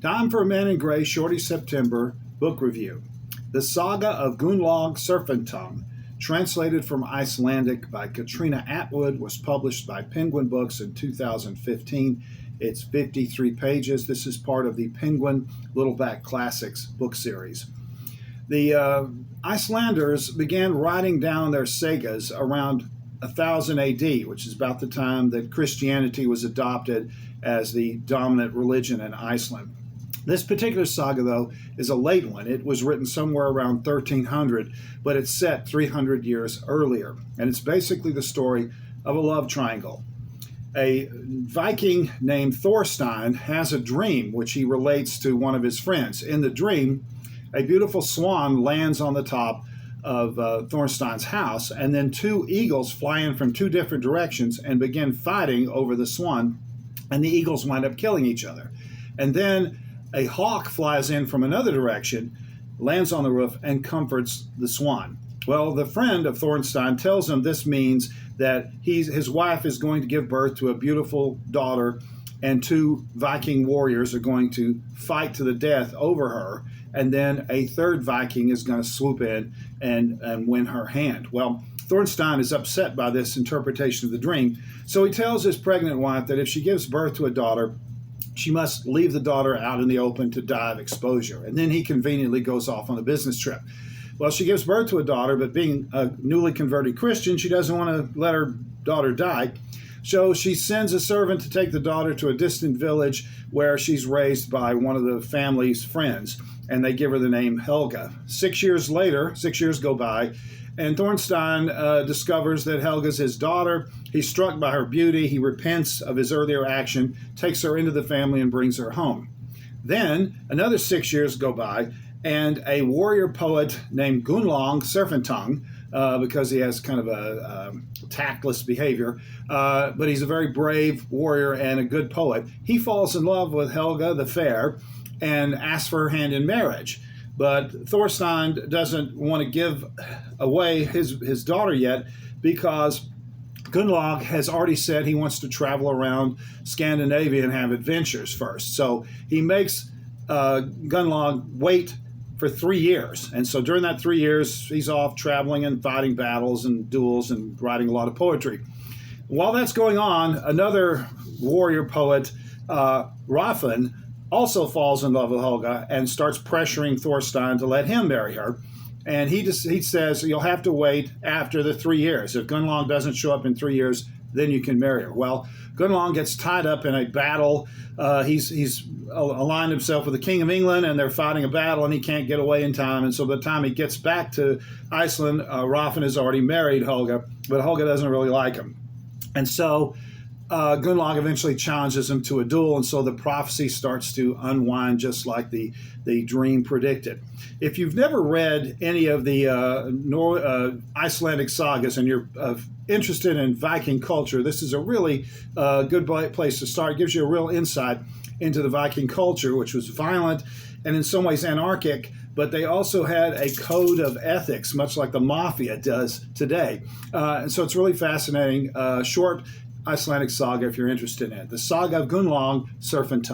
Time for Men in Gray Shorty September book review. The Saga of Gunnlaug Serpent, translated from Icelandic by Katrina Atwood, was published by Penguin Books in 2015. It's 53 pages. This is part of the Penguin Littleback Classics book series. The Icelanders began writing down their sagas around 1000 AD, which is about the time that Christianity was adopted as the dominant religion in Iceland. This particular saga, though, is a late one. It was written somewhere around 1300, but it's set 300 years earlier. And it's basically the story of a love triangle. A Viking named Thorstein has a dream which he relates to one of his friends. In the dream, a beautiful swan lands on the top of Thorstein's house, and then two eagles fly in from two different directions and begin fighting over the swan, and the eagles wind up killing each other. And then a hawk flies in from another direction, lands on the roof, and comforts the swan. Well, the friend of Thorstein tells him this means that his wife is going to give birth to a beautiful daughter, and two Viking warriors are going to fight to the death over her, and then a third Viking is going to swoop in and win her hand. Well, Thorstein is upset by this interpretation of the dream, so he tells his pregnant wife that if she gives birth to a daughter, she must leave the daughter out in the open to die of exposure. And then he conveniently goes off on a business trip. Well, she gives birth to a daughter, but being a newly converted Christian, she doesn't want to let her daughter die. So she sends a servant to take the daughter to a distant village where she's raised by one of the family's friends, and they give her the name Helga. 6 years later, 6 years go by, and Thorstein discovers that Helga's his daughter. He's struck by her beauty. He repents of his earlier action, takes her into the family, and brings her home. Then another 6 years go by, and a warrior poet named Gunnlaug Serpent, because he has kind of a tactless behavior, but he's a very brave warrior and a good poet. He falls in love with Helga the Fair and asks for her hand in marriage. But Thorstein doesn't want to give away his daughter yet, because Gunnlaug has already said he wants to travel around Scandinavia and have adventures first. So he makes Gunnlaug wait for 3 years. And so during that 3 years, he's off traveling and fighting battles and duels and writing a lot of poetry. While that's going on, another warrior poet, Raffen, also falls in love with Helga and starts pressuring Thorstein to let him marry her. And he says, you'll have to wait after the 3 years. If Gunnlaug doesn't show up in 3 years, then you can marry her. Well, Gunnlaug gets tied up in a battle. He's aligned himself with the King of England, and they're fighting a battle, and he can't get away in time. And so by the time he gets back to Iceland, Raffen has already married Helga, but Helga doesn't really like him. And so Gunnlaug eventually challenges him to a duel, and so the prophecy starts to unwind just like the dream predicted. If you've never read any of the Icelandic sagas and you're interested in Viking culture, this is a really good place to start. It gives you a real insight into the Viking culture, which was violent and in some ways anarchic, but they also had a code of ethics, much like the mafia does today. And so it's really fascinating. Short Icelandic saga if you're interested in it. The Saga of Gunnlaug Serpent.